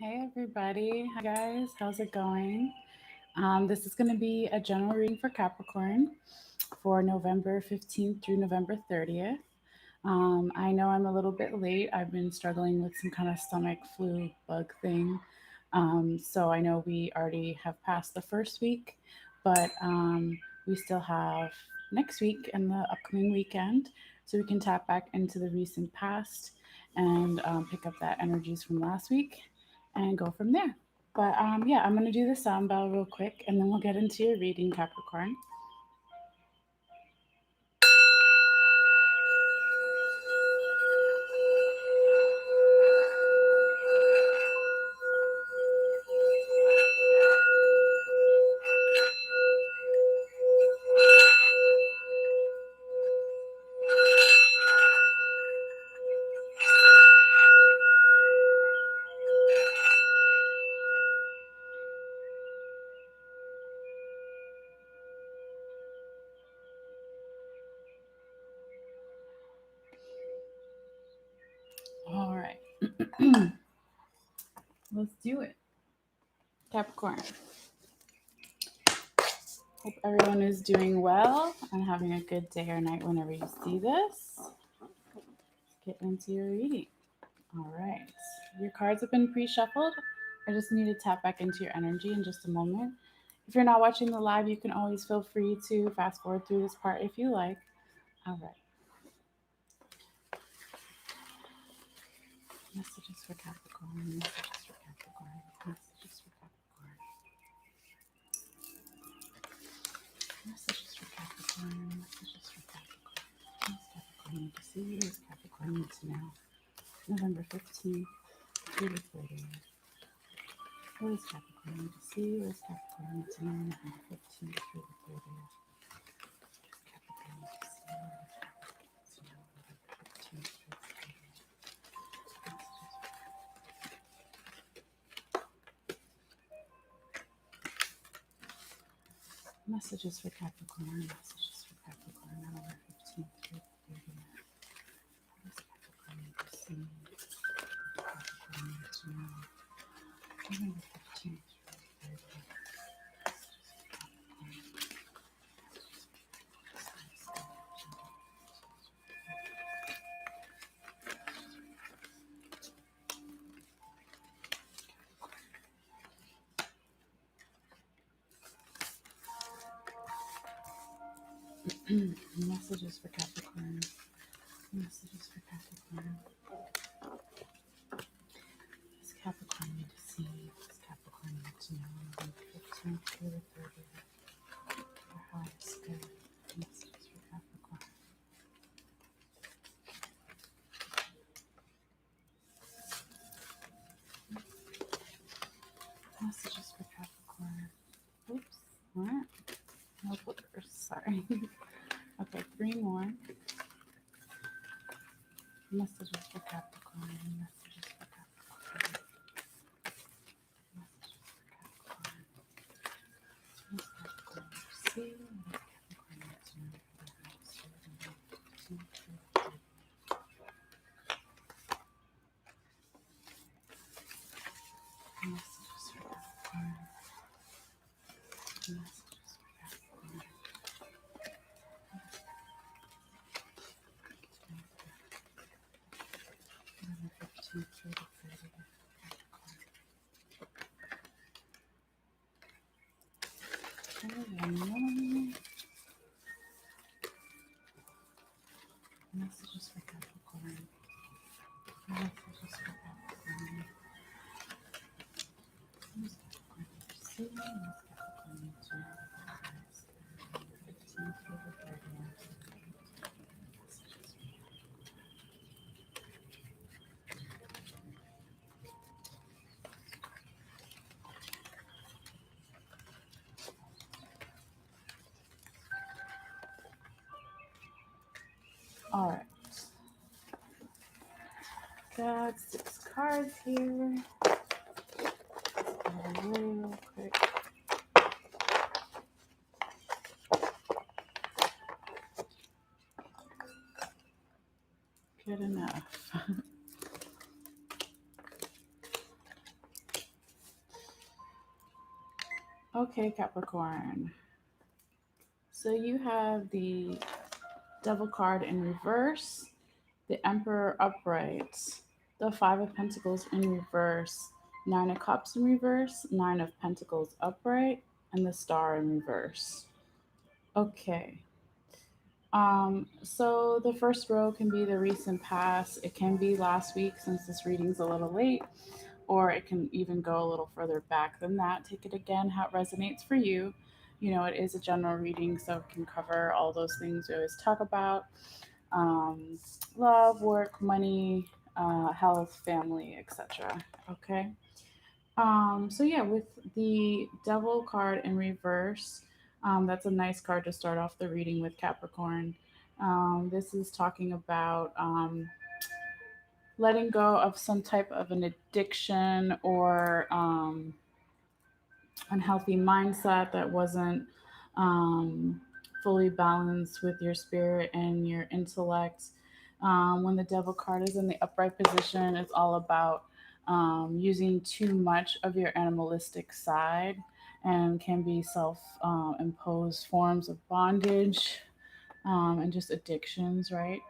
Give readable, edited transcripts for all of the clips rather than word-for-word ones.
Hey everybody. Hi guys. How's it going? This is going to be a general reading for Capricorn for November 15th through November 30th. I know I'm a little bit late. I've been struggling with some kind of stomach flu bug thing. So I know we already have passed the first week, but we still have next week and the upcoming weekend. So we can tap back into the recent past and pick up that energies from last week and go from there. But yeah, I'm going to do the sound bell real quick and then we'll get into your reading, Capricorn. All right, let's do it. Capricorn. Hope everyone is doing well and having a good day or night whenever you see this. Let's get into your reading. All right. Your cards have been pre-shuffled. I just need to tap back into your energy in just a moment. If you're not watching the live, you can always feel free to fast forward through this part if you like. All right. Messages for Capricorn. Messages for Capricorn. Messages for Capricorn. Messages for Capricorn. Messages for Capricorn. What does Capricorn need to see? What does Capricorn need to know? November 15th through the 30th. What does Capricorn need to see? What does Capricorn need to know? November 15th through the 30th. Capricorn need to see? What does Capricorn need to know? November 15th through the 30th. Messages for Capricorn. Messages for Capricorn. November 15th through the 30th. What does Capricorn need to see? What does Capricorn need to know? November 15th through the 30th. Messages for Capricorn. Messages for Capricorn. What does Capricorn need to see? What does Capricorn need to know? November 15th through the 30th. Your highest good. Messages for Capricorn. Messages for Capricorn. Oops. What? No flippers. Sorry. Okay, three more. Messages for Capricorn. Messages for Capricorn. Messages for Capricorn. What does Capricorn need to see? What does Capricorn need to know for the house? November 15th through the 30th. Messages for Capricorn. Messages for Capricorn. November 15th through the 30th. Capricorn. Messages for Capricorn. Messages for Capricorn. What does Capricorn need to see? What does Capricorn need to know? November 15th through the 30th. Messages for All right. Got six cards here. Real quick. Good enough. Okay, Capricorn. So you have the Devil card in reverse, the Emperor upright, the Five of Pentacles in reverse, Nine of Cups in reverse, Nine of Pentacles upright, and the Star in reverse. Okay. So the first row can be the recent past. It can be last week since this reading's a little late, or it can even go a little further back than that. Take it again how it resonates for you. You know, it is a general reading, so it can cover all those things we always talk about: um, love, work, money, health, family, etc. Okay. So yeah, with the Devil card in reverse, that's a nice card to start off the reading with, Capricorn. This is talking about letting go of some type of an addiction or unhealthy mindset that wasn't um, fully balanced with your spirit and your intellect. When the Devil card is in the upright position, it's all about using too much of your animalistic side, and can be self imposed forms of bondage and just addictions, right?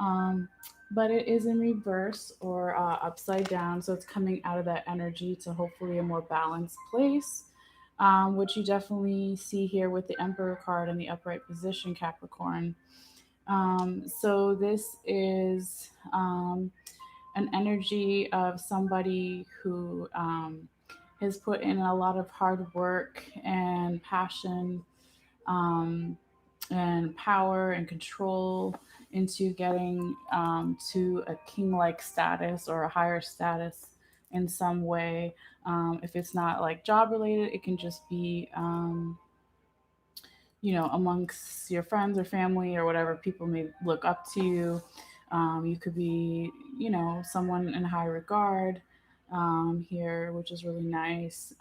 Um, but it is in reverse or upside down, so it's coming out of that energy to hopefully a more balanced place, which you definitely see here with the Emperor card in the upright position, Capricorn. So this is an energy of somebody who has put in a lot of hard work and passion, um, and power and control into getting to a king like status or a higher status in some way. If it's not like job related, it can just be, amongst your friends or family or whatever. People may look up to you. You could be, someone in high regard here, which is really nice.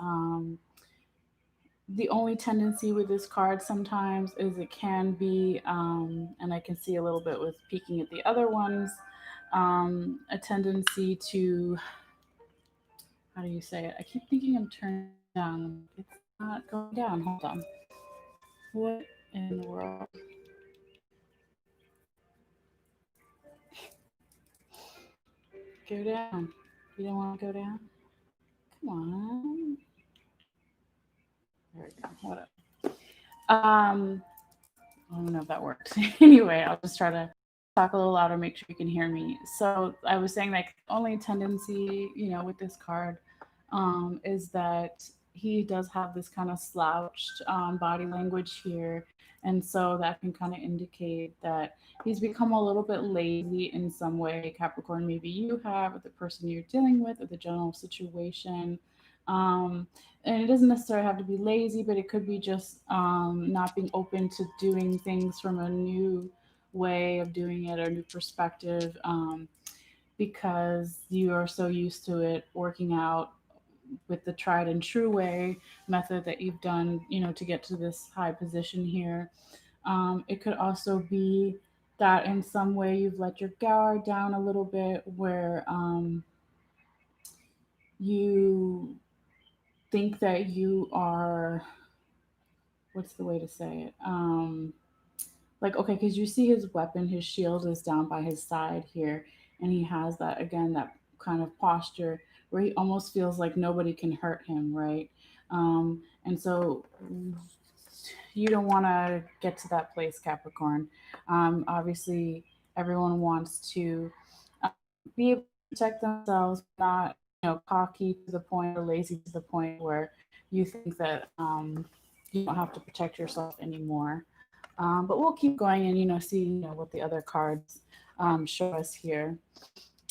The only tendency with this card sometimes is it can be, and I can see a little bit with peeking at the other ones, a tendency to, how do you say it? I keep thinking I'm turning down. It's not going down. Hold on. What in the world? Go down. You don't want to go down? Come on. There we go. What up? I don't know if that works. Anyway, I'll just try to talk a little louder, make sure you can hear me. So I was saying, like, only tendency, with this card, is that he does have this kind of slouched body language here. And so that can kind of indicate that he's become a little bit lazy in some way, Capricorn. Maybe you have, or the person you're dealing with, or the general situation. Um, and it doesn't necessarily have to be lazy, but it could be just not being open to doing things from a new way of doing it or new perspective, because you are so used to it working out with the tried and true way method that you've done, to get to this high position here. It could also be that in some way you've let your guard down a little bit, where you think that you are, what's the way to say it? Like, okay, because you see his weapon, his shield is down by his side here, and he has that, again, that kind of posture where he almost feels like nobody can hurt him, right? And so you don't want to get to that place, Capricorn. Obviously, everyone wants to be able to protect themselves, not, cocky to the point or lazy to the point where you think that you don't have to protect yourself anymore. But we'll keep going and, see, what the other cards show us here.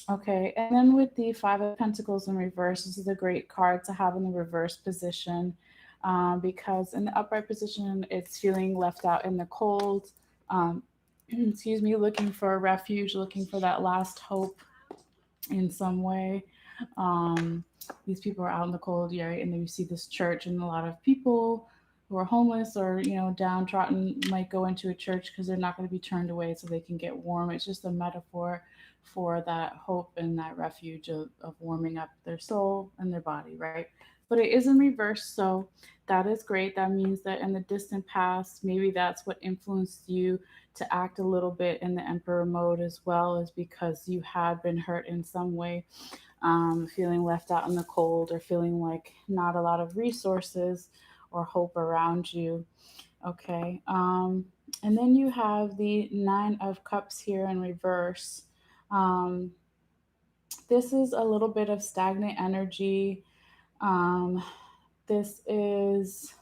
Okay, and then with the Five of Pentacles in reverse, this is a great card to have in the reverse position, because in the upright position, it's feeling left out in the cold. Excuse me, looking for a refuge, looking for that last hope in some way. Um, these people are out in the cold, yeah, right? And then you see this church, and a lot of people who are homeless or, downtrodden might go into a church because they're not going to be turned away so they can get warm. It's just a metaphor for that hope and that refuge of warming up their soul and their body, right? but it is in reverse. So that is great. That means that in the distant past, maybe that's what influenced you to act a little bit in the emperor mode as well, is because you had been hurt in some way, feeling left out in the cold, or feeling like not a lot of resources or hope around you. Okay. And then you have the Nine of Cups here in reverse. Um, this is a little bit of stagnant energy. Um, this is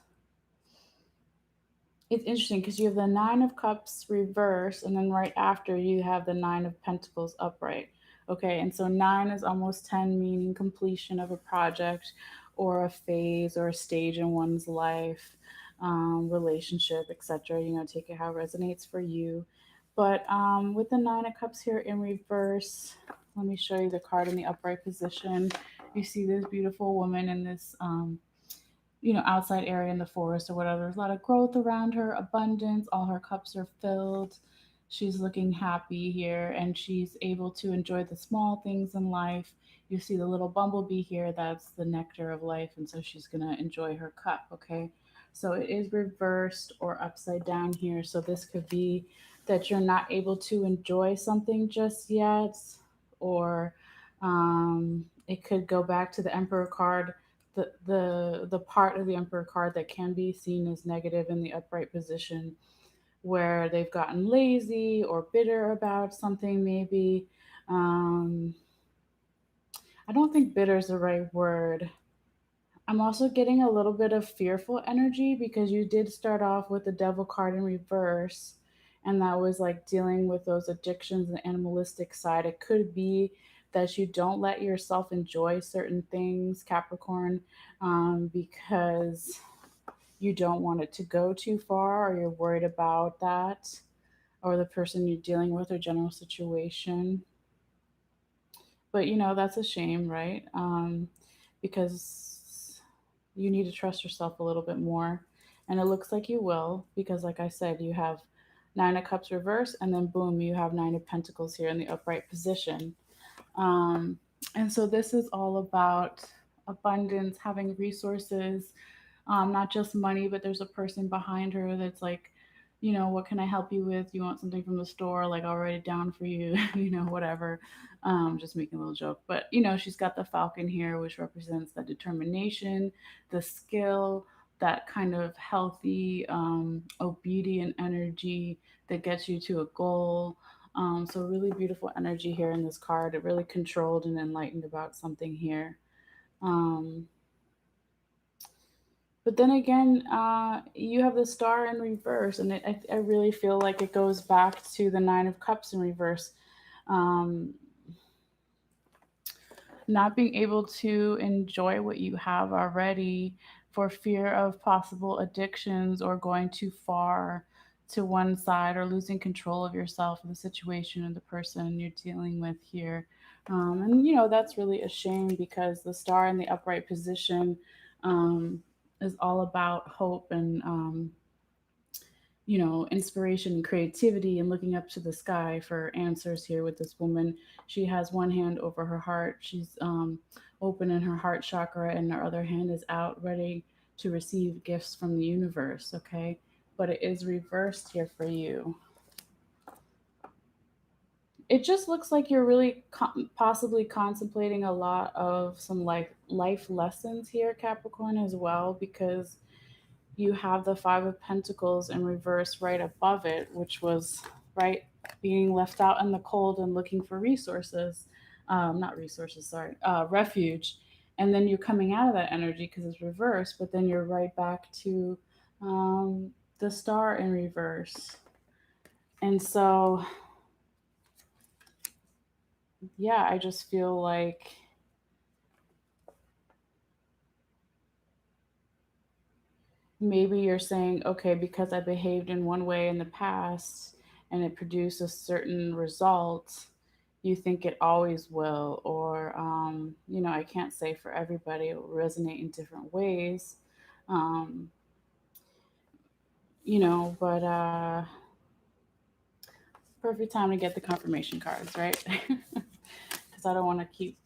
it's interesting because you have the Nine of Cups reverse, and then right after you have the Nine of Pentacles upright. Okay, and so nine is almost 10, meaning completion of a project or a phase or a stage in one's life, relationship, etc. Take it how it resonates for you. But with the Nine of Cups here in reverse, let me show you the card in the upright position. You see this beautiful woman in this outside area in the forest or whatever. There's a lot of growth around her, abundance, all her cups are filled. She's looking happy here, and she's able to enjoy the small things in life. You see the little bumblebee here, that's the nectar of life, and so she's going to enjoy her cup, okay? So it is reversed or upside down here. So this could be that you're not able to enjoy something just yet, or it could go back to the Emperor card, the part of the emperor card that can be seen as negative in the upright position, where they've gotten lazy or bitter about something, maybe. um I don't think bitter is the right word. I'm also getting a little bit of fearful energy because you did start off with the devil card in reverse, and that was like dealing with those addictions and the animalistic side. It could be that you don't let yourself enjoy certain things, Capricorn, because you don't want it to go too far, or you're worried about that, or the person you're dealing with, or general situation. But that's a shame, right? Because you need to trust yourself a little bit more, and it looks like you will, because like I said, you have Nine of Cups reverse, and then boom, you have Nine of Pentacles here in the upright position. um, and so this is all about abundance, having resources, not just money, but there's a person behind her that's like, what can I help you with? You want something from the store? Like, I'll write it down for you, whatever. Just making a little joke. But, she's got the falcon here, which represents the determination, the skill, that kind of healthy, obedient energy that gets you to a goal. So, really beautiful energy here in this card. It really controlled and enlightened about something here. Um, but then again, you have the star in reverse, and I really feel like it goes back to the Nine of Cups in reverse. Um, Not being able to enjoy what you have already for fear of possible addictions, or going too far to one side, or losing control of yourself, or the situation, or the person you're dealing with here. And that's really a shame, because the star in the upright position, um, is all about hope and inspiration and creativity, and looking up to the sky for answers here with this woman. She has one hand over her heart. She's open in her heart chakra, and her other hand is out, ready to receive gifts from the universe. Okay. But it is reversed here for you. It just looks like you're really possibly contemplating a lot of some like life lessons here, Capricorn, as well, because you have the Five of Pentacles in reverse right above it, which was right being left out in the cold and looking for resources. Not resources, sorry, refuge. And then you're coming out of that energy because it's reversed, but then you're right back to the star in reverse. And so, yeah, I just feel like maybe you're saying, okay, because I behaved in one way in the past and it produced a certain result, you think it always will. Or, I can't say for everybody, it will resonate in different ways. Um, but perfect time to get the confirmation cards, right? Because I don't want to keep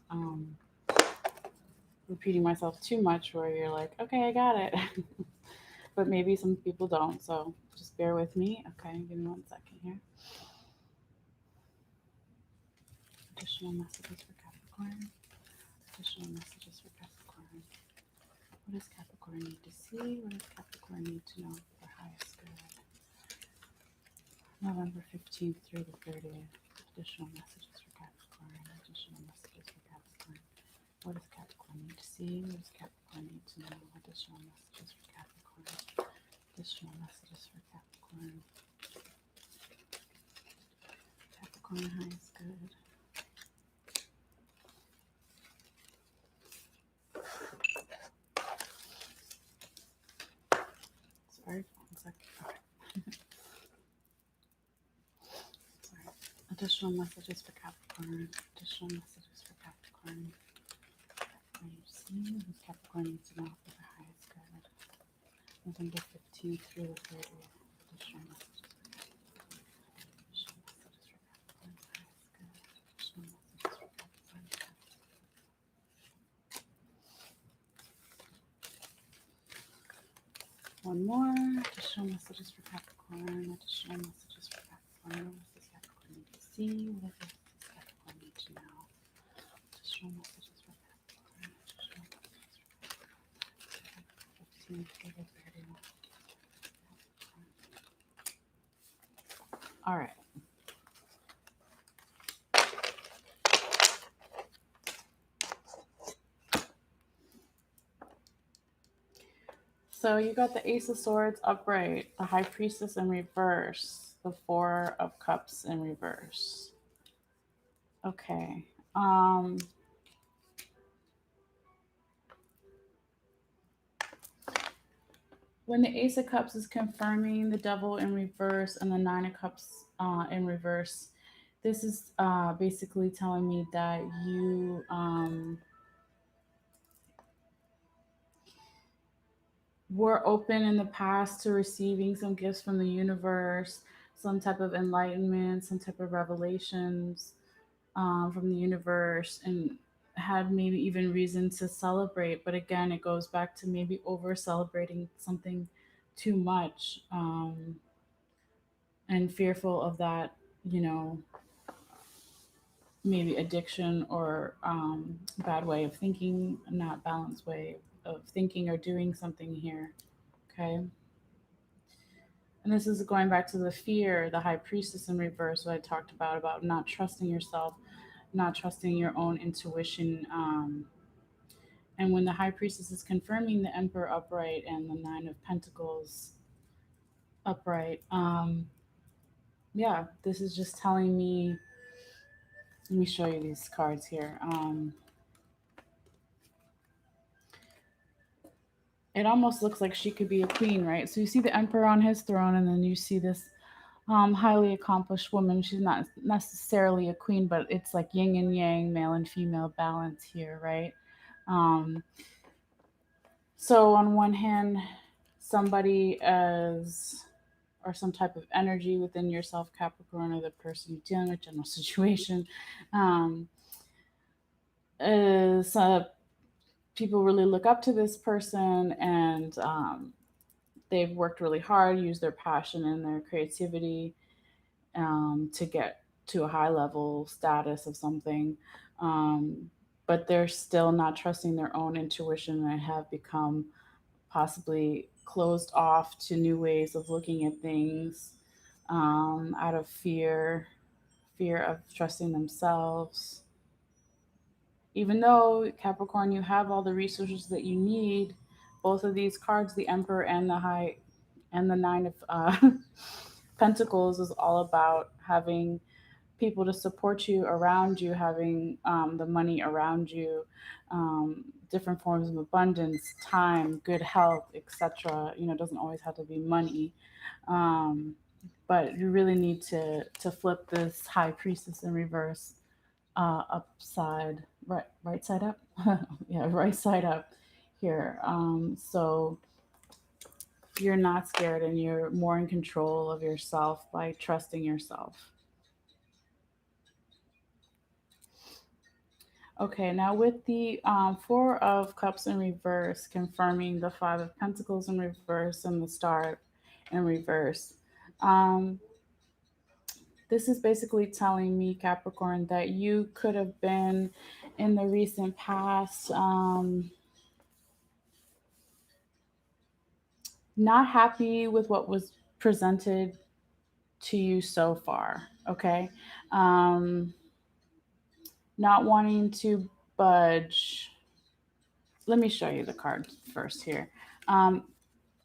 repeating myself too much where you're like, okay, I got it. But maybe some people don't. So just bear with me. Okay, give me 1 second here. Additional messages for Capricorn. Additional messages for Capricorn. What does Capricorn need to see? What does Capricorn need to know for their highest good? November 15th through the 30th. Additional messages for Capricorn. Additional messages for Capricorn. What does Capricorn need to see? What does Capricorn need to know? Additional messages for Capricorn. Additional messages for Capricorn. Capricorn highest good. Sorry, 1 second. Okay. Sorry. Additional messages for Capricorn. Additional messages for Capricorn. Capricorn need to see. What does Capricorn need to know for the highest good? November 15th through the 30th. Additional messages for Capricorn. Additional messages for Capricorn. Highest good. Additional messages for Capricorn. One more. Additional messages for Capricorn. Additional messages for Capricorn. What does Capricorn need to see? What does Capricorn need to know? Additional messages for Capricorn. Additional messages for Capricorn. 15 through the 31. All right. So you got the Ace of Swords upright, the High Priestess in reverse, the Four of Cups in reverse. Okay. When the Ace of Cups is confirming the Devil in reverse and the Nine of Cups in reverse, this is basically telling me that you were open in the past to receiving some gifts from the universe, some type of enlightenment, some type of revelations from the universe, and had maybe even reason to celebrate. But again, it goes back to maybe over celebrating something too much, and fearful of that, you know, maybe addiction or bad way of thinking, not balanced way of thinking or doing something here. Okay. And this is going back to the fear, the high priestess in reverse, what I talked about not trusting yourself, not trusting your own intuition. And when the high priestess is confirming the emperor upright and the nine of pentacles upright, yeah, this is just telling me, let me show you these cards here. It almost looks like she could be a queen, right? So you see the emperor on his throne, and then you see this highly accomplished woman. She's not necessarily a queen, but it's like yin and yang, male and female balance here, right? Um, so on one hand, somebody as or some type of energy within yourself, Capricorn, or the person you're dealing with, general situation, um, is people really look up to this person, and they've worked really hard, used their passion and their creativity to get to a high level status of something. But they're still not trusting their own intuition and have become possibly closed off to new ways of looking at things out of fear of trusting themselves. Even though Capricorn, you have all the resources that you need, both of these cards, the Emperor and the High and the Nine of Pentacles, is all about having people to support you around you, having the money around you, different forms of abundance, time, good health, etc. You know, it doesn't always have to be money, um, but you really need to flip this High Priestess in reverse, upside, right side up, yeah, right side up here. So you're not scared and you're more in control of yourself by trusting yourself. Okay, now with the Four of Cups in reverse, confirming the Five of Pentacles in reverse and the Star in reverse. Um, this is basically telling me, Capricorn, that you could have been in the recent past not happy with what was presented to you so far. Okay. Um, Not wanting to budge. Let me show you the card first here. Um,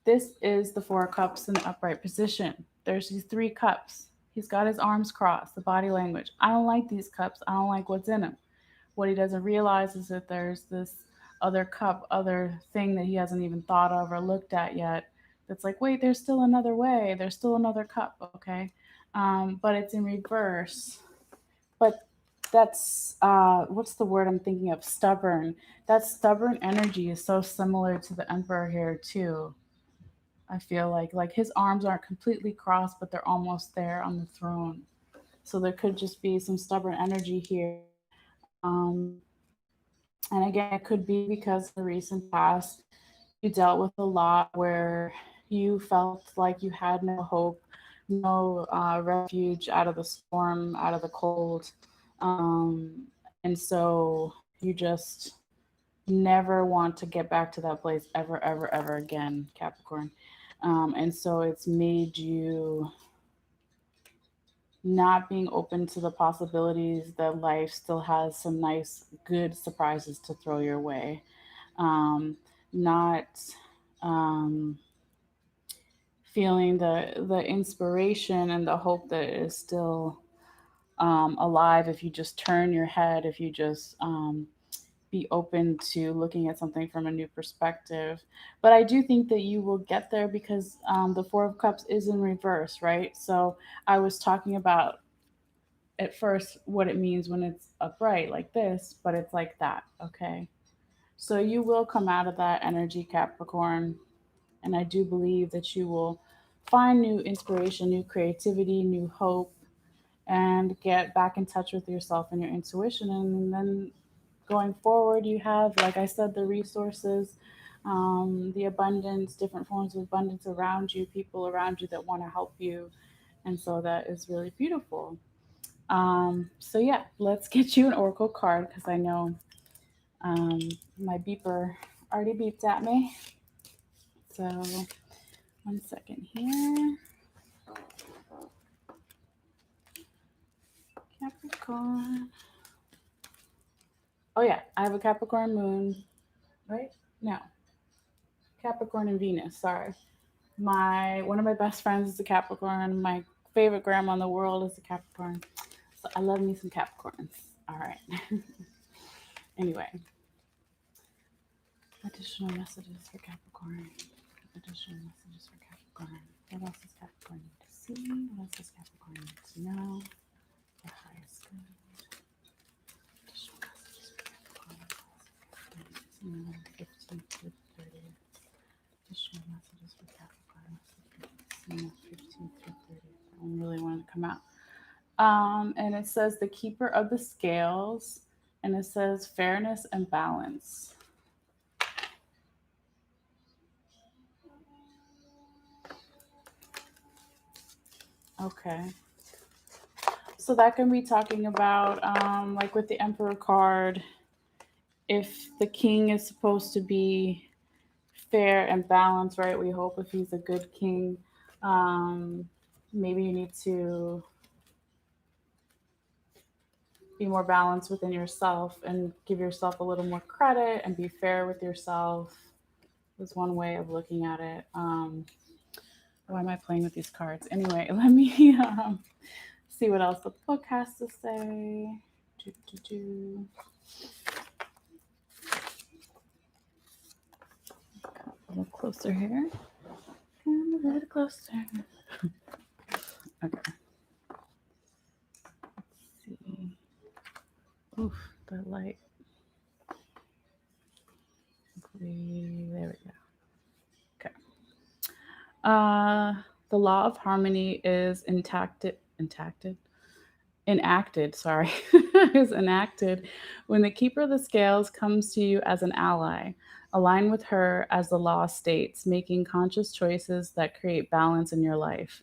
this is the Four of Cups in the upright position. There's these three cups. He's got his arms crossed, the body language. I don't like these cups. I don't like what's in them. What he doesn't realize is that there's this other cup, other thing that he hasn't even thought of or looked at yet. That's like, wait, there's still another way. There's still another cup, okay? But it's in reverse. But that's what's the word I'm thinking of? Stubborn. That stubborn energy is so similar to the Emperor here too. I feel like his arms aren't completely crossed, but they're almost there on the throne. So there could just be some stubborn energy here. Um, and again, it could be because in the recent past you dealt with a lot where you felt like you had no hope, no refuge out of the storm, out of the cold. Um, and so you just never want to get back to that place ever, ever, ever again, Capricorn. And so it's made you not being open to the possibilities that life still has some nice, good surprises to throw your way. Um, Not um, feeling the inspiration and the hope that is still alive if you just turn your head, if you just be open to looking at something from a new perspective. But I do think that you will get there because the Four of Cups is in reverse, right? So I was talking about at first what it means when it's upright like this, but it's like that, okay? So you will come out of that energy, Capricorn. And I do believe that you will find new inspiration, new creativity, new hope, and get back in touch with yourself and your intuition. And then going forward, you have, like I said, the resources, the abundance, different forms of abundance around you, people around you that want to help you. And so that is really beautiful. So, yeah, let's get you an oracle card because I know um, my beeper already beeped at me. So, one second here. Capricorn. Oh, yeah, I have a Capricorn moon, right? No, Capricorn and Venus, sorry. One of my best friends is a Capricorn. My favorite grandma in the world is a Capricorn. So I love me some Capricorns. All right. Anyway, additional messages for Capricorn. Additional messages for Capricorn. What else does Capricorn need to see? What else does Capricorn need to know? The highest good. Additional messages for Capricorn. 15th to 30th. Additional messages for Capricorn. 15th to 30th. That one really wanted to come out. And it says the keeper of the scales, and it says fairness and balance. Okay. So that can be talking about, like with the Emperor card, if the king is supposed to be fair and balanced, right? We hope if he's a good king, um, maybe you need to be more balanced within yourself and give yourself a little more credit and be fair with yourself is one way of looking at it. Why am I playing with these cards? Anyway, let me see what else the book has to say. Do, do, do. A little closer here. And a little closer. Okay. Let's see. Oof, the light. There we go. Okay. Uh, the law of harmony is intacted. enacted, sorry, is enacted when the keeper of the scales comes to you as an ally. Align with her as the law states, making conscious choices that create balance in your life.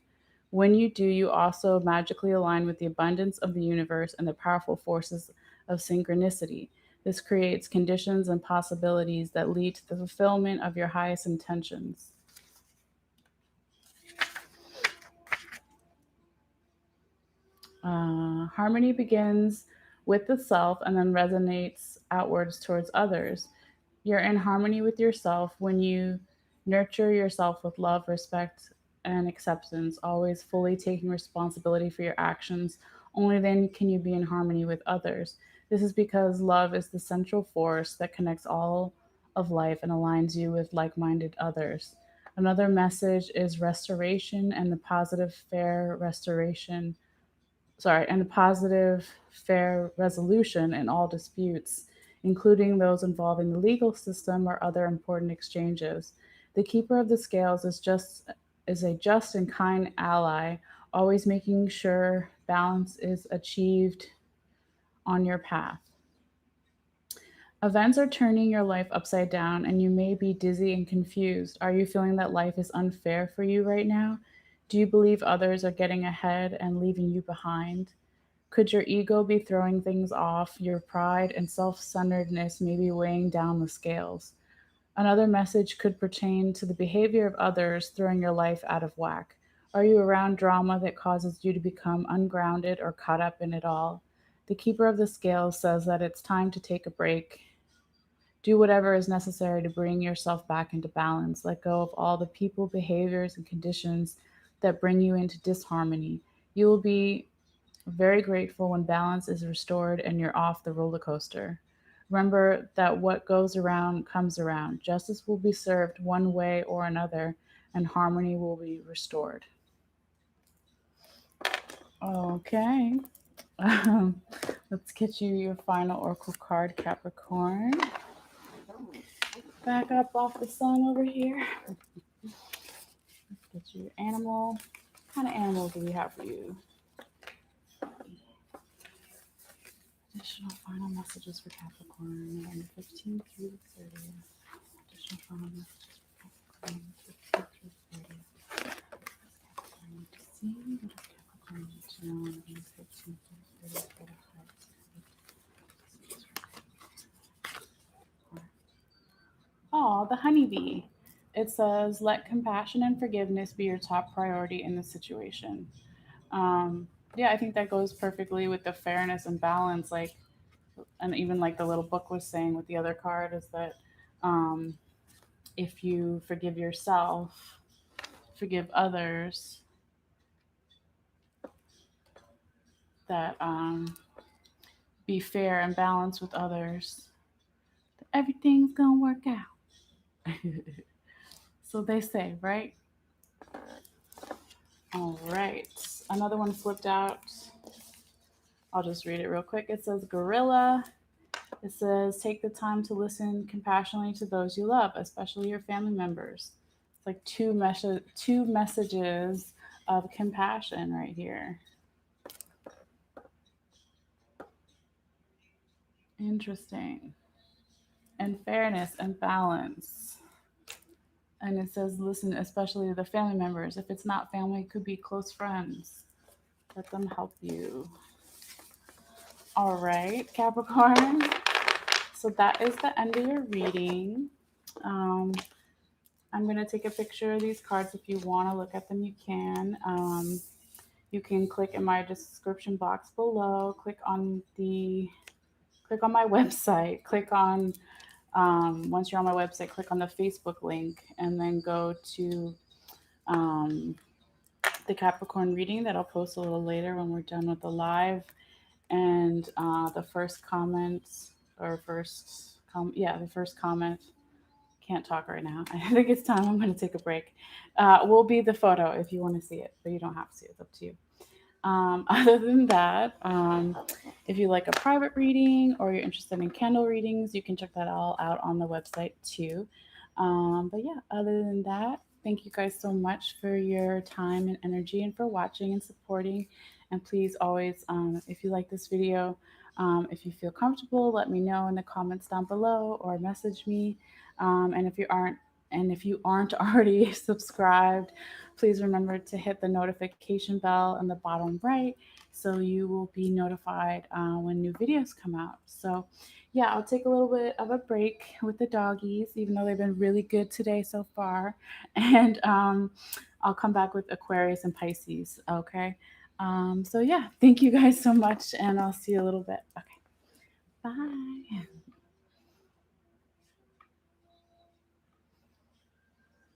When you do, you also magically align with the abundance of the universe and the powerful forces of synchronicity. This creates conditions and possibilities that lead to the fulfillment of your highest intentions. Harmony begins with the self and then resonates outwards towards others. You're in harmony with yourself when you nurture yourself with love, respect, and acceptance, always fully taking responsibility for your actions. Only then can you be in harmony with others. This is because love is the central force that connects all of life and aligns you with like minded others. Another message is restoration and the positive, fair restoration and positive, fair resolution in all disputes, including those involving the legal system or other important exchanges. The keeper of the scales is a just and kind ally, always making sure balance is achieved on your path. Events are turning your life upside down, and you may be dizzy and confused. Are you feeling that life is unfair for you right now? Do you believe others are getting ahead and leaving you behind? Could your ego be throwing things off? Your pride and self centeredness may be weighing down the scales. Another message could pertain to the behavior of others throwing your life out of whack. Are you around drama that causes you to become ungrounded or caught up in it all? The keeper of the scales says that it's time to take a break. Do whatever is necessary to bring yourself back into balance. Let go of all the people, behaviors, and conditions that bring you into disharmony. You will be very grateful when balance is restored and you're off the roller coaster. Remember that what goes around comes around. Justice will be served one way or another, and harmony will be restored. Okay. Um, let's get you your final oracle card, Capricorn. Back up off the sun over here. Let's get you your animal. What kind of animals do we have for you? Additional final messages for Capricorn, November 15th through the 30th. Additional final messages for Capricorn, 15th through the 30th. What does Capricorn need to see? What does Capricorn need to know on November 15th through the 30th for the cards? Oh, the honeybee. It says, let compassion and forgiveness be your top priority in this situation. Yeah, I think that goes perfectly with the fairness and balance. Like, and even like the little book was saying with the other card is that um, if you forgive yourself, forgive others, that be fair and balanced with others, everything's gonna work out. So they say, right? All right. Another one flipped out. I'll just read it real quick. It says gorilla. It says take the time to listen compassionately to those you love, especially your family members. It's like two messages of compassion right here. Interesting. And fairness and balance. And it says listen especially to the family members. If it's not family, it could be close friends. Let them help you. All right, Capricorn. So that is the end of your reading. Um, I'm going to take a picture of these cards. If you want to look at them, you can. You can click in my description box below. Click on my website. Click on once you're on my website, click on the Facebook link, and then go to um, the Capricorn reading that I'll post a little later when we're done with the live. And the first comment the first comment, can't talk right now. I think it's time. I'm going to take a break. Will be the photo if you want to see it, but you don't have to see it. It's up to you. Other than that, if you like a private reading or you're interested in candle readings, you can check that all out on the website too. But yeah, other than that, thank you guys so much for your time and energy and for watching and supporting. And please always, if you like this video, if you feel comfortable, let me know in the comments down below or message me. And if you aren't already subscribed, please remember to hit the notification bell in the bottom right so you will be notified when new videos come out. So yeah, I'll take a little bit of a break with the doggies, even though they've been really good today so far. And I'll come back with Aquarius and Pisces. Okay. So yeah, thank you guys so much, and I'll see you a little bit. Okay. Bye.